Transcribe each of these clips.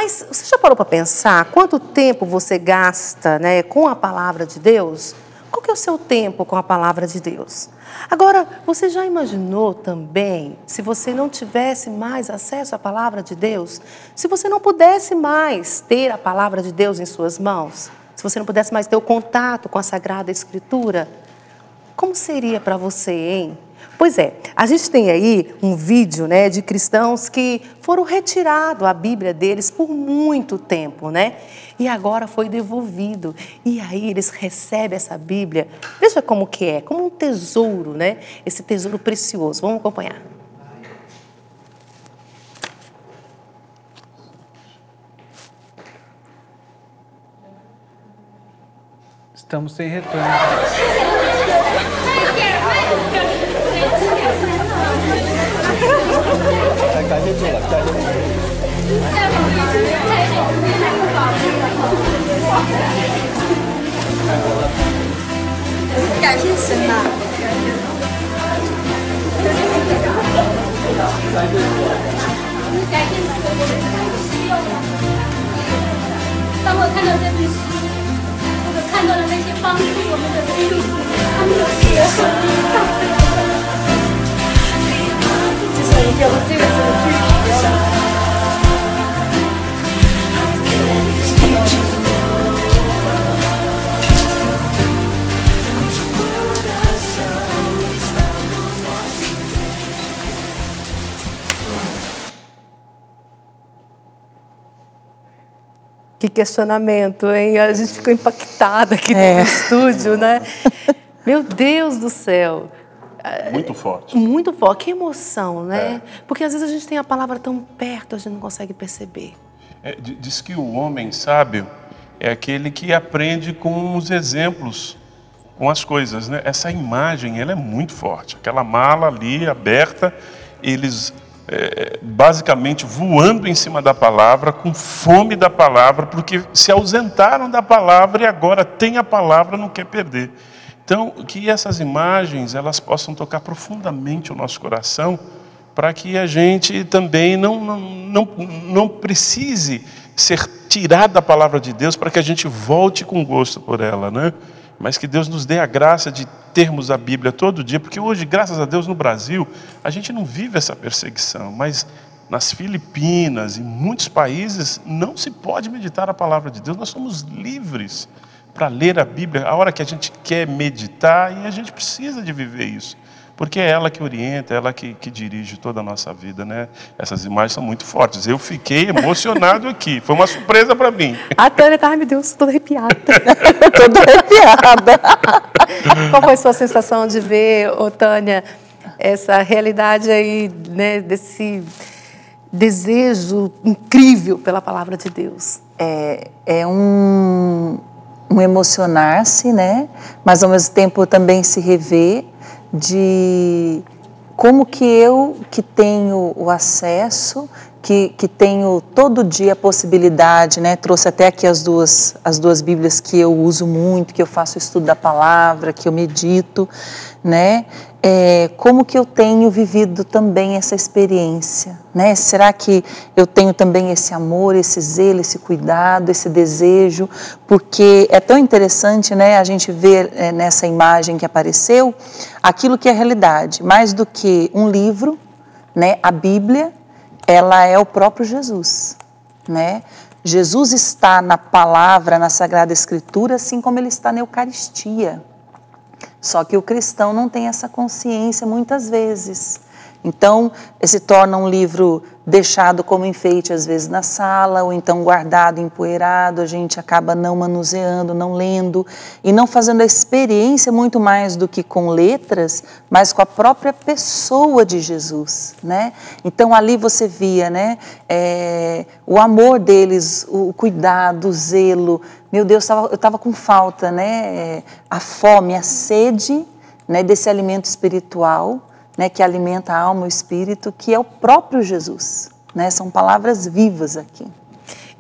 Mas você já parou para pensar quanto tempo você gasta, né, com a palavra de Deus? Qual que é o seu tempo com a palavra de Deus? Agora, você já imaginou também, se você não tivesse mais acesso à palavra de Deus, se você não pudesse mais ter a palavra de Deus em suas mãos, se você não pudesse mais ter o contato com a Sagrada Escritura, como seria para você, hein? Pois é, a gente tem aí um vídeo, né, de cristãos que foram retirados a Bíblia deles por muito tempo, né? E agora foi devolvido. E aí eles recebem essa Bíblia. Veja como que é, como um tesouro, né? Esse tesouro precioso. Vamos acompanhar. Estamos sem retorno. Que questionamento, hein? A gente ficou impactada aqui no estúdio, né? Meu Deus do céu. Muito forte. Muito forte. Que emoção, né? Porque às vezes a gente tem a palavra tão perto, a gente não consegue perceber. Diz que o homem sábio é aquele que aprende com os exemplos, com as coisas, né? Essa imagem, ela é muito forte. Aquela mala ali aberta, eles basicamente voando em cima da palavra, com fome da palavra, porque se ausentaram da palavra e agora tem a palavra, não quer perder. Então, que essas imagens, elas possam tocar profundamente o nosso coração, para que a gente também não precise ser tirado da palavra de Deus, para que a gente volte com gosto por ela, né? Mas que Deus nos dê a graça de termos a Bíblia todo dia, porque hoje, graças a Deus, no Brasil, a gente não vive essa perseguição, mas nas Filipinas e muitos países não se pode meditar a palavra de Deus, nós somos livres para ler a Bíblia a hora que a gente quer meditar, e a gente precisa de viver isso, porque é ela que orienta, é ela que dirige toda a nossa vida, né? Essas imagens são muito fortes. Eu fiquei emocionado aqui, foi uma surpresa para mim. A Tânia está, ai meu Deus, toda arrepiada. Toda arrepiada. Qual foi a sua sensação de ver, Tânia, essa realidade aí, né, desse desejo incrível pela palavra de Deus? É um emocionar-se, né? Mas ao mesmo tempo também se rever de como que eu, que tenho o acesso, que tenho todo dia a possibilidade, né? Trouxe até aqui as duas Bíblias que eu uso muito, que eu faço estudo da palavra, que eu medito, né? Como que eu tenho vivido também essa experiência, né? Será que eu tenho também esse amor, esse zelo, esse cuidado, esse desejo? Porque é tão interessante, né, a gente ver nessa imagem que apareceu aquilo que é a realidade, mais do que um livro, né? A Bíblia, ela é o próprio Jesus, né? Jesus está na palavra, na Sagrada Escritura, assim como ele está na Eucaristia. Só que o cristão não tem essa consciência muitas vezes. Então, se torna um livro deixado como enfeite, às vezes, na sala, ou então guardado, empoeirado, a gente acaba não manuseando, não lendo, e não fazendo a experiência muito mais do que com letras, mas com a própria pessoa de Jesus, né? Então, ali você via, né, o amor deles, o cuidado, o zelo. Meu Deus, eu estava com falta, né? A fome, a sede, né, desse alimento espiritual, né, que alimenta a alma e o espírito, que é o próprio Jesus, né? São palavras vivas aqui.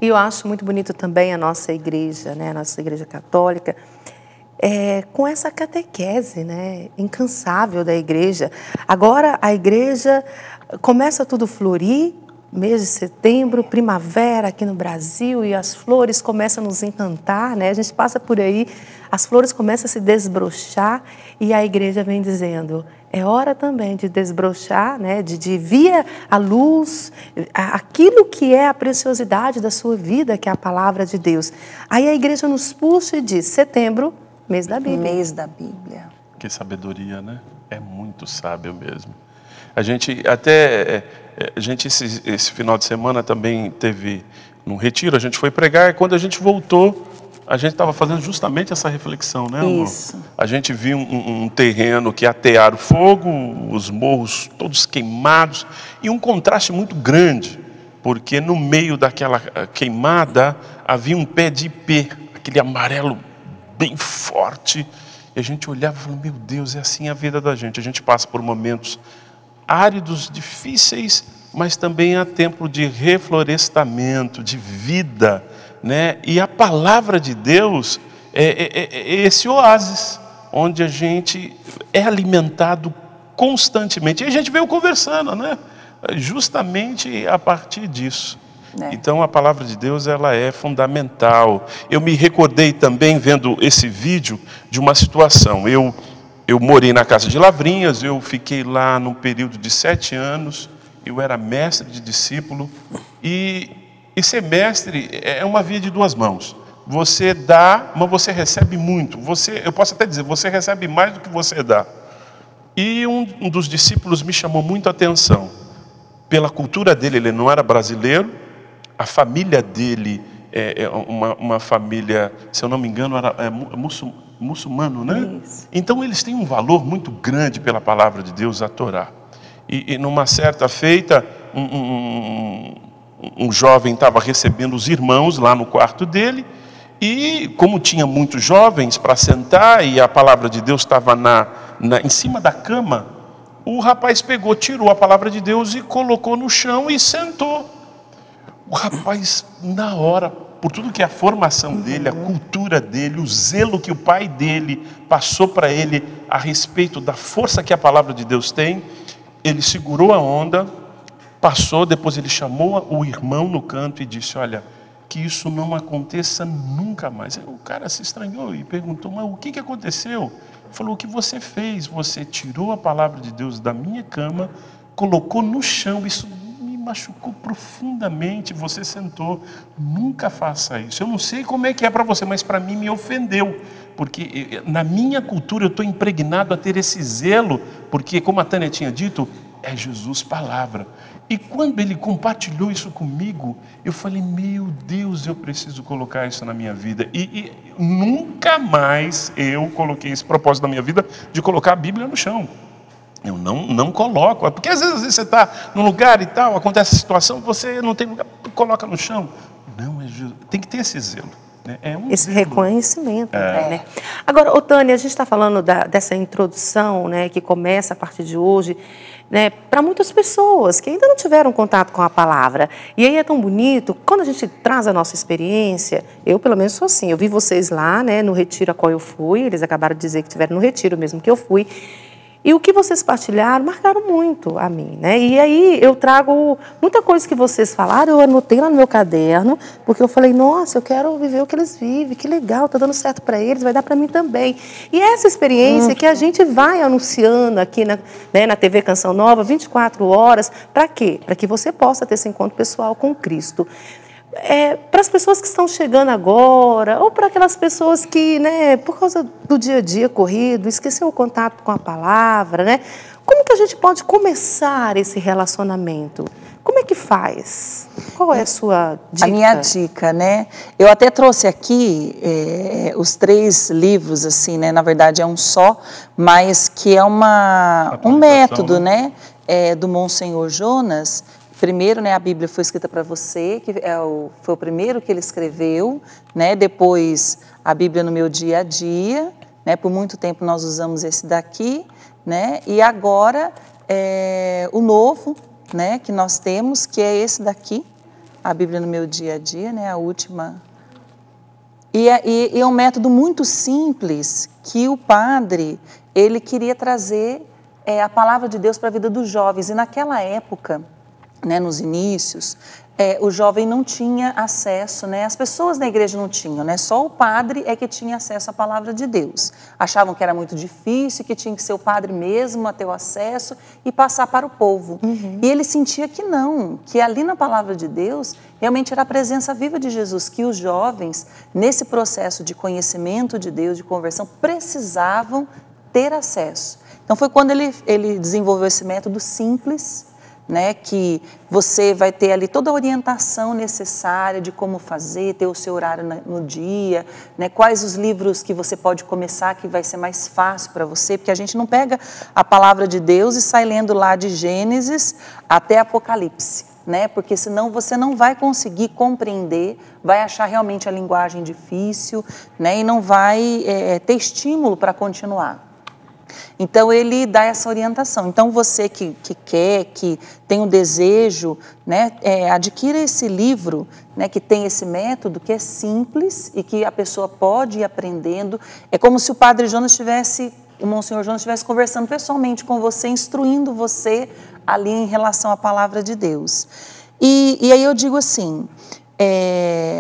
E eu acho muito bonito também a nossa igreja, né, a nossa igreja católica, com essa catequese, né, incansável da igreja. Agora a igreja começa tudo a florir, mês de setembro, primavera aqui no Brasil, e as flores começam a nos encantar, né? A gente passa por aí, as flores começam a se desbrochar e a igreja vem dizendo, é hora também de desbrochar, né? De vir à luz aquilo que é a preciosidade da sua vida, que é a palavra de Deus. Aí a igreja nos puxa e diz, setembro, mês da Bíblia. Mês da Bíblia. Que sabedoria, né? É muito sábio mesmo. A gente até... esse final de semana também teve num retiro, a gente foi pregar, e quando a gente voltou, a gente estava fazendo justamente essa reflexão, né, amor? Isso. A gente viu um terreno que atearam fogo, os morros todos queimados, e um contraste muito grande, porque no meio daquela queimada havia um pé de ipê, aquele amarelo bem forte, e a gente olhava e falava, meu Deus, é assim a vida da gente. A gente passa por momentos áridos, difíceis, mas também há tempo de reflorestamento, de vida, né? E a palavra de Deus é esse oásis, onde a gente é alimentado constantemente. E a gente veio conversando, né? Justamente a partir disso. Então a palavra de Deus, ela é fundamental. Eu me recordei também, vendo esse vídeo, de uma situação. Eu morei na Casa de Lavrinhas, eu fiquei lá num período de 7 anos, eu era mestre de discípulo, e ser mestre é uma via de duas mãos. Você dá, mas você recebe muito. Eu posso até dizer, você recebe mais do que você dá. E um dos discípulos me chamou muito a atenção. Pela cultura dele, ele não era brasileiro, a família dele é uma família, se eu não me engano, era muçulmano, né? Isso. Então eles têm um valor muito grande pela palavra de Deus, a Torá. E numa certa feita, um jovem estava recebendo os irmãos lá no quarto dele, e como tinha muitos jovens para sentar, e a palavra de Deus estava em cima da cama, o rapaz pegou, tirou a palavra de Deus e colocou no chão e sentou. O rapaz, na hora, por tudo que é a formação dele, a cultura dele, o zelo que o pai dele passou para ele a respeito da força que a palavra de Deus tem, ele segurou a onda, passou, depois ele chamou o irmão no canto e disse, olha, que isso não aconteça nunca mais. O cara se estranhou e perguntou, mas o que aconteceu? Ele falou, o que você fez? Você tirou a palavra de Deus da minha cama, colocou no chão, isso machucou profundamente, você sentou, nunca faça isso. Eu não sei como é que é para você, mas para mim me ofendeu, porque na minha cultura eu estou impregnado a ter esse zelo, porque como a Tânia tinha dito, é Jesus palavra. E quando ele compartilhou isso comigo, eu falei, meu Deus, eu preciso colocar isso na minha vida. E nunca mais eu coloquei esse propósito na minha vida de colocar a Bíblia no chão. Eu não coloco, porque às vezes você está num lugar e tal, acontece a situação, você não tem lugar, coloca no chão. Não, tem que ter esse zelo. Né? Esse zelo. Reconhecimento. Né? Agora, Tânia, a gente está falando dessa introdução, né, que começa a partir de hoje, né, para muitas pessoas que ainda não tiveram contato com a palavra. E aí é tão bonito, quando a gente traz a nossa experiência, eu pelo menos sou assim, eu vi vocês lá, né, no retiro a qual eu fui, eles acabaram de dizer que estiveram no retiro mesmo que eu fui, e o que vocês partilharam marcaram muito a mim, né? E aí eu trago muita coisa que vocês falaram, eu anotei lá no meu caderno, porque eu falei, nossa, eu quero viver o que eles vivem, que legal, tá dando certo para eles, vai dar para mim também. E essa experiência que a gente vai anunciando aqui na TV Canção Nova, 24 horas, para quê? Para que você possa ter esse encontro pessoal com Cristo. Para as pessoas que estão chegando agora, ou para aquelas pessoas que, né, por causa do dia a dia corrido, esqueceu o contato com a palavra, né? Como que a gente pode começar esse relacionamento? Como é que faz? Qual é a sua dica? A minha dica, né? Eu até trouxe aqui os 3 livros, assim, né? Na verdade é um só, mas que é um método, né? Do Monsenhor Jonas. Primeiro, né, a Bíblia foi escrita para você, que foi o primeiro que ele escreveu, né? Depois, a Bíblia no meu dia a dia, né? Por muito tempo nós usamos esse daqui, né? E agora, o novo, né, que nós temos, que é esse daqui, a Bíblia no meu dia a dia, né? A última. E é um método muito simples que o padre, ele queria trazer a palavra de Deus para a vida dos jovens. E naquela época, né, nos inícios, o jovem não tinha acesso, né, as pessoas na igreja não tinham, né, só o padre é que tinha acesso à palavra de Deus. Achavam que era muito difícil, que tinha que ser o padre mesmo a ter o acesso e passar para o povo. E ele sentia que não, que ali na palavra de Deus realmente era a presença viva de Jesus, que os jovens, nesse processo de conhecimento de Deus, de conversão, precisavam ter acesso. Então foi quando ele desenvolveu esse método simples, né, que você vai ter ali toda a orientação necessária de como fazer, ter o seu horário no dia, né, quais os livros que você pode começar que vai ser mais fácil para você, porque a gente não pega a palavra de Deus e sai lendo lá de Gênesis até Apocalipse, né, porque senão você não vai conseguir compreender, vai achar realmente a linguagem difícil, né, e não vai ter estímulo para continuar. Então, ele dá essa orientação. Então, você que quer, que tem um desejo, né, adquira esse livro, né, que tem esse método, que é simples e que a pessoa pode ir aprendendo. É como se o Padre Jonas o Monsenhor Jonas estivesse conversando pessoalmente com você, instruindo você ali em relação à palavra de Deus. E aí eu digo assim,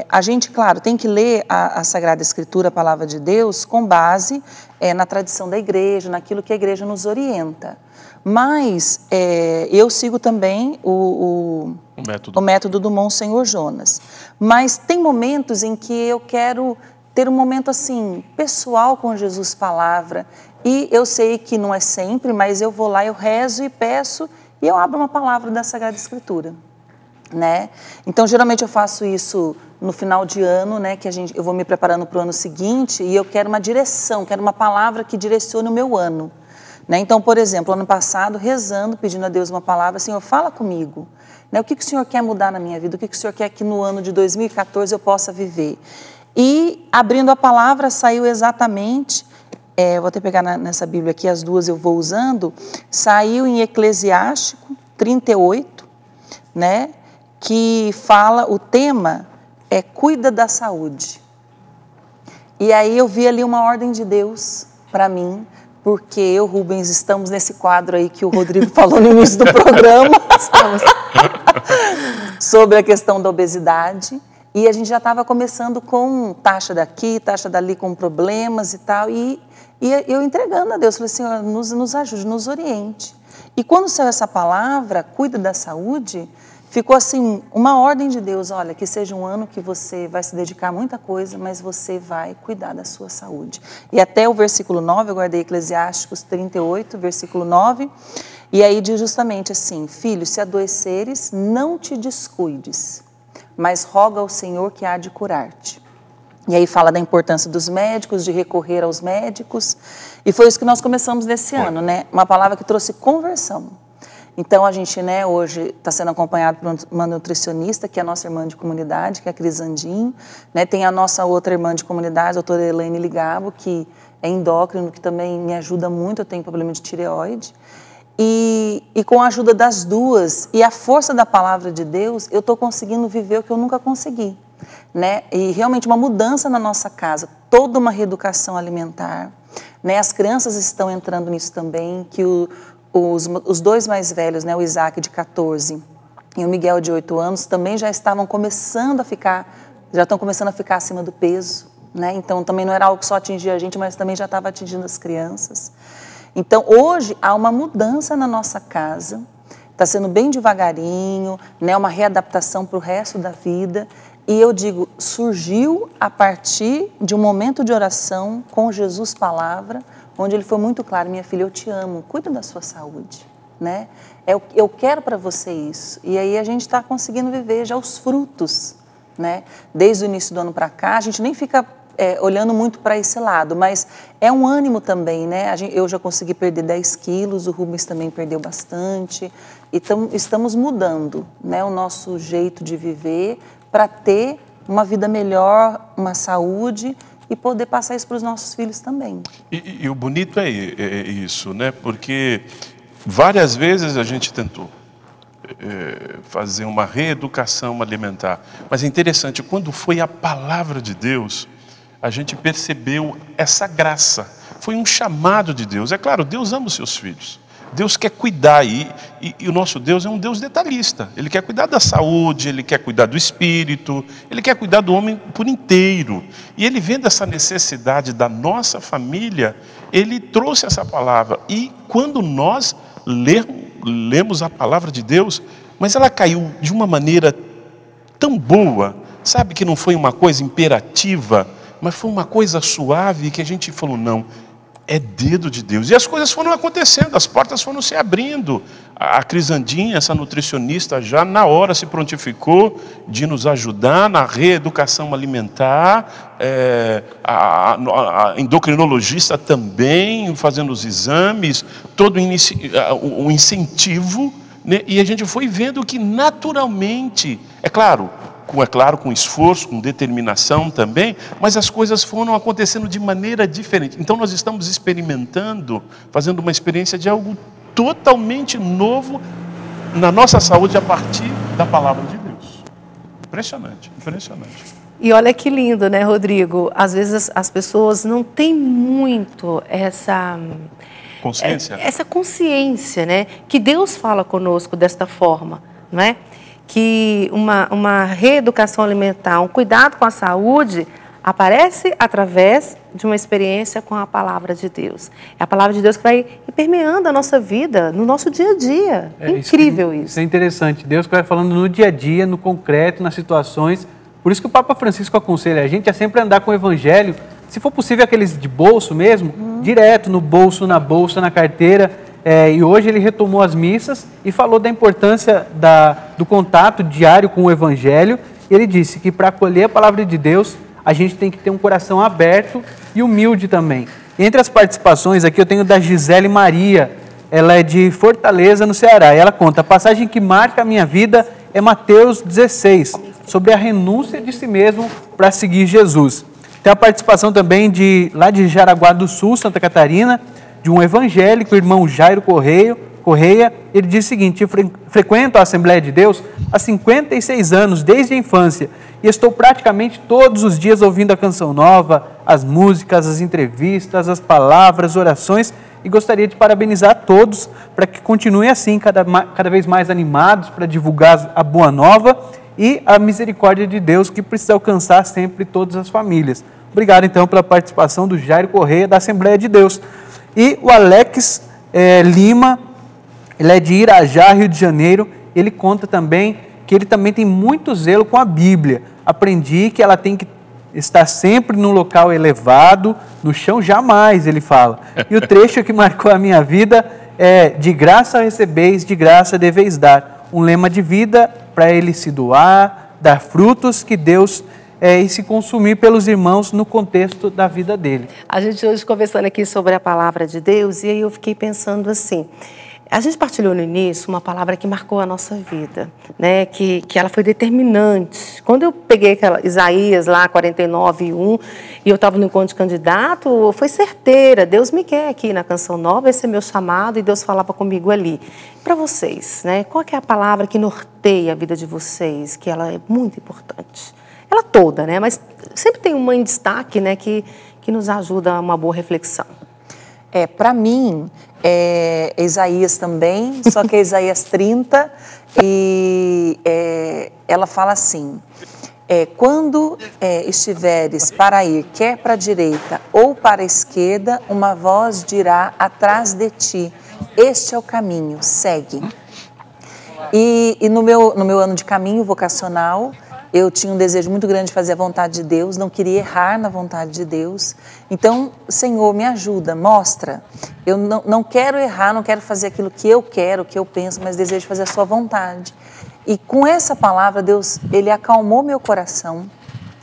a gente, claro, tem que ler a Sagrada Escritura, a palavra de Deus, com base na tradição da igreja, naquilo que a igreja nos orienta. Mas eu sigo também o método do Monsenhor Jonas. Mas tem momentos em que eu quero ter um momento assim, pessoal com Jesus Palavra, e eu sei que não é sempre, mas eu vou lá, eu rezo e peço, e eu abro uma palavra da Sagrada Escritura. Né? Então, geralmente eu faço isso no final de ano, né, que eu vou me preparando para o ano seguinte e eu quero uma direção, quero uma palavra que direcione o meu ano. Né? Então, por exemplo, ano passado, rezando, pedindo a Deus uma palavra, Senhor, fala comigo. Né? O que o Senhor quer mudar na minha vida? O que o Senhor quer que no ano de 2014 eu possa viver? E, abrindo a palavra, saiu exatamente, vou até pegar nessa Bíblia aqui, as duas eu vou usando, saiu em Eclesiástico 38, né? Que fala, o tema é cuida da saúde. E aí eu vi ali uma ordem de Deus para mim, porque eu, Rubens, estamos nesse quadro aí que o Rodrigo falou no início do programa, sobre a questão da obesidade, e a gente já estava começando com taxa daqui, taxa dali, com problemas e tal, e eu entregando a Deus, falei, Senhor, nos ajude, nos oriente. E quando saiu essa palavra, cuida da saúde, ficou assim, uma ordem de Deus, olha, que seja um ano que você vai se dedicar a muita coisa, mas você vai cuidar da sua saúde. E até o versículo 9, eu guardei Eclesiásticos 38, versículo 9, e aí diz justamente assim, filho, se adoeceres, não te descuides, mas roga ao Senhor que há de curar-te. E aí fala da importância dos médicos, de recorrer aos médicos, e foi isso que nós começamos nesse ano, né? Uma palavra que trouxe conversão. Então, a gente, né, hoje está sendo acompanhado por uma nutricionista, que é a nossa irmã de comunidade, que é a Cris Andim, né, tem a nossa outra irmã de comunidade, a doutora Elaine Ligabo, que é endócrino, que também me ajuda muito, eu tenho problema de tireoide. E com a ajuda das duas e a força da palavra de Deus, eu estou conseguindo viver o que eu nunca consegui. Né? E realmente uma mudança na nossa casa, toda uma reeducação alimentar. Né? As crianças estão entrando nisso também, que os dois mais velhos, né, o Isaac de 14 e o Miguel de 8 anos, também já estão começando a ficar acima do peso, né? Então também não era algo que só atingia a gente, mas também já estava atingindo as crianças. Então hoje há uma mudança na nossa casa, está sendo bem devagarinho, né, uma readaptação para o resto da vida, e eu digo, surgiu a partir de um momento de oração com Jesus Palavra, onde ele foi muito claro, minha filha, eu te amo, cuida da sua saúde, né? Eu quero para você isso. E aí a gente está conseguindo viver já os frutos, né? Desde o início do ano para cá, a gente nem fica olhando muito para esse lado, mas é um ânimo também, né? Eu já consegui perder 10 quilos, o Rubens também perdeu bastante, então estamos mudando, né, o nosso jeito de viver para ter uma vida melhor, uma saúde, e poder passar isso para os nossos filhos também. E o bonito é isso, né? Porque várias vezes a gente tentou fazer uma reeducação alimentar. Mas é interessante, quando foi a palavra de Deus, a gente percebeu essa graça. Foi um chamado de Deus. É claro, Deus ama os seus filhos. Deus quer cuidar e o nosso Deus é um Deus detalhista. Ele quer cuidar da saúde, Ele quer cuidar do espírito, Ele quer cuidar do homem por inteiro. E Ele, vendo essa necessidade da nossa família, Ele trouxe essa palavra. E quando nós lemos a palavra de Deus, mas ela caiu de uma maneira tão boa, sabe, que não foi uma coisa imperativa, mas foi uma coisa suave, que a gente falou, não, é dedo de Deus. E as coisas foram acontecendo, as portas foram se abrindo. A Crisandinha, essa nutricionista, já na hora se prontificou de nos ajudar na reeducação alimentar, a endocrinologista também, fazendo os exames, todo um incentivo, né? E a gente foi vendo que naturalmente, com esforço, com determinação também, mas as coisas foram acontecendo de maneira diferente. Então nós estamos experimentando, fazendo uma experiência de algo totalmente novo na nossa saúde a partir da palavra de Deus. Impressionante, impressionante. E olha que lindo, né, Rodrigo? Às vezes as pessoas não têm muito essa consciência, né? Que Deus fala conosco desta forma, não é? Que uma reeducação alimentar, um cuidado com a saúde, aparece através de uma experiência com a palavra de Deus. É a palavra de Deus que vai permeando a nossa vida, no nosso dia a dia. Incrível isso. Isso é interessante. Deus que vai falando no dia a dia, no concreto, nas situações. Por isso que o Papa Francisco aconselha a gente a sempre andar com o Evangelho, se for possível aqueles de bolso mesmo, direto no bolso, na bolsa, na carteira. E hoje ele retomou as missas e falou da importância do contato diário com o Evangelho. Ele disse que para acolher a palavra de Deus, a gente tem que ter um coração aberto e humilde também. Entre as participações aqui eu tenho da Gisele Maria, ela é de Fortaleza, no Ceará. E ela conta, a passagem que marca a minha vida é Mateus 16, sobre a renúncia de si mesmo para seguir Jesus. Tem a participação também lá de Jaraguá do Sul, Santa Catarina, de um evangélico, o irmão Jairo Correia. Ele diz o seguinte: eu frequento a Assembleia de Deus há 56 anos, desde a infância, e estou praticamente todos os dias ouvindo a canção nova, as músicas, as entrevistas, as palavras, orações, e gostaria de parabenizar a todos para que continuem assim, cada vez mais animados para divulgar a boa nova e a misericórdia de Deus que precisa alcançar sempre todas as famílias. Obrigado então pela participação do Jairo Correia da Assembleia de Deus. E o Alex Lima, ele é de Irajá, Rio de Janeiro. Ele conta também que ele também tem muito zelo com a Bíblia. Aprendi que ela tem que estar sempre num local elevado, no chão jamais, ele fala. E o trecho que marcou a minha vida é: de graça recebeis, de graça deveis dar. Um lema de vida para ele se doar, dar frutos que Deus e se consumir pelos irmãos no contexto da vida dele. A gente hoje conversando aqui sobre a palavra de Deus, e aí eu fiquei pensando assim, a gente partilhou no início uma palavra que marcou a nossa vida, né? Que ela foi determinante. Quando eu peguei aquela Isaías lá, 49:1, e eu estava no encontro de candidato, foi certeira, Deus me quer aqui na Canção Nova, esse é meu chamado, e Deus falava comigo ali. Para vocês, né? Qual que é a palavra que norteia a vida de vocês, que ela é muito importante? Ela toda, né? Mas sempre tem uma em destaque, né? Que nos ajuda a uma boa reflexão. Para mim, Isaías também, só que é Isaías 30, e ela fala assim: quando estiveres para ir, quer para a direita ou para a esquerda, uma voz dirá atrás de ti, este é o caminho, segue. E no meu ano de caminho vocacional, eu tinha um desejo muito grande de fazer a vontade de Deus, não queria errar na vontade de Deus. Então, Senhor, me ajuda, mostra. Eu não quero errar, não quero fazer aquilo que eu quero, que eu penso, mas desejo fazer a sua vontade. E com essa palavra, Deus, Ele acalmou meu coração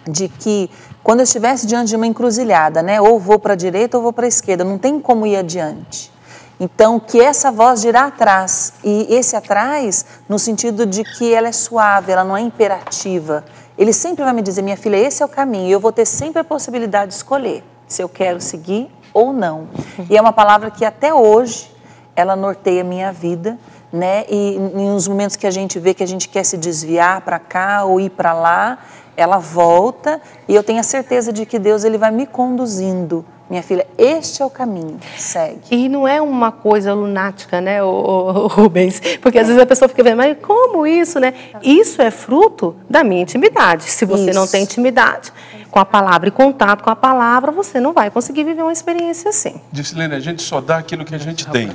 de que quando eu estivesse diante de uma encruzilhada, né, ou vou para a direita ou vou para a esquerda, não tem como ir adiante. Então, que essa voz dirá atrás, e esse atrás no sentido de que ela é suave, ela não é imperativa. Ele sempre vai me dizer: minha filha, esse é o caminho, e eu vou ter sempre a possibilidade de escolher se eu quero seguir ou não. E é uma palavra que até hoje, ela norteia a minha vida, né? E nos momentos que a gente vê que a gente quer se desviar para cá ou ir para lá, ela volta e eu tenho a certeza de que Deus ele vai me conduzindo. Minha filha, este é o caminho, segue. E não é uma coisa lunática, né, o Rubens? Porque às vezes a pessoa fica vendo, mas como isso, né? Isso é fruto da minha intimidade. Se você não tem intimidade com a palavra e contato com a palavra, você não vai conseguir viver uma experiência assim. Discilene, a gente só dá aquilo que a gente tem.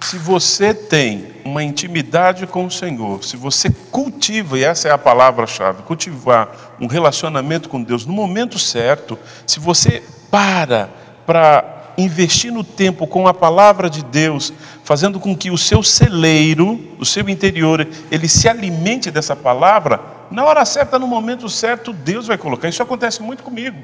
Se você tem uma intimidade com o Senhor, se você cultiva, e essa é a palavra-chave, cultivar um relacionamento com Deus no momento certo, se você para investir no tempo com a palavra de Deus, fazendo com que o seu celeiro, o seu interior, ele se alimente dessa palavra, na hora certa, no momento certo, Deus vai colocar. Isso acontece muito comigo.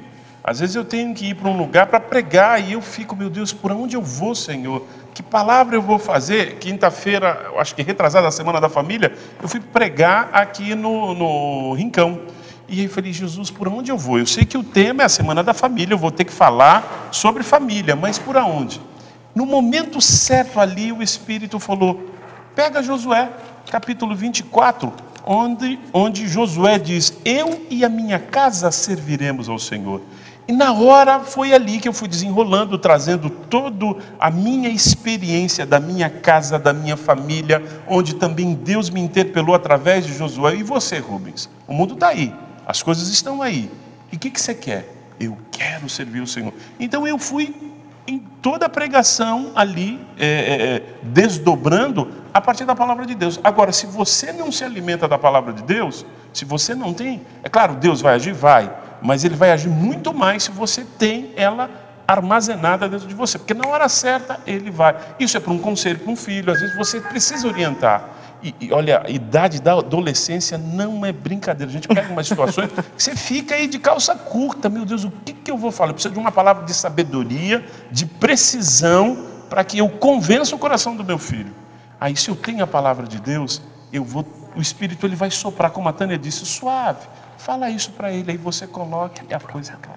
Às vezes eu tenho que ir para um lugar para pregar e eu fico, meu Deus, por onde eu vou, Senhor? Que palavra eu vou fazer? Quinta-feira, eu acho que retrasada, a Semana da Família, eu fui pregar aqui no Rincão. E aí eu falei, Jesus, por onde eu vou? Eu sei que o tema é a Semana da Família, eu vou ter que falar sobre família, mas por aonde? No momento certo ali, o Espírito falou, pega Josué, capítulo 24, onde Josué diz, eu e a minha casa serviremos ao Senhor. E na hora foi ali que eu fui desenrolando, trazendo toda a minha experiência da minha casa, da minha família, onde também Deus me interpelou através de Josué. E você, Rubens? O mundo está aí. As coisas estão aí. E o que você quer? Eu quero servir o Senhor. Então eu fui em toda a pregação ali, desdobrando a partir da palavra de Deus. Agora, se você não se alimenta da palavra de Deus, se você não tem... É claro, Deus vai agir? Vai. Mas Ele vai agir muito mais se você tem ela armazenada dentro de você. Porque na hora certa, Ele vai. Isso é para um conselho, para um filho. Às vezes você precisa orientar. E olha, a idade da adolescência não é brincadeira. A gente pega umas situações que você fica aí de calça curta. Meu Deus, o que eu vou falar? Eu preciso de uma palavra de sabedoria, de precisão, para que eu convença o coração do meu filho. Aí se eu tenho a palavra de Deus, o Espírito ele vai soprar, como a Tânia disse, suave. Fala isso para ele, aí você coloca e a coisa cai.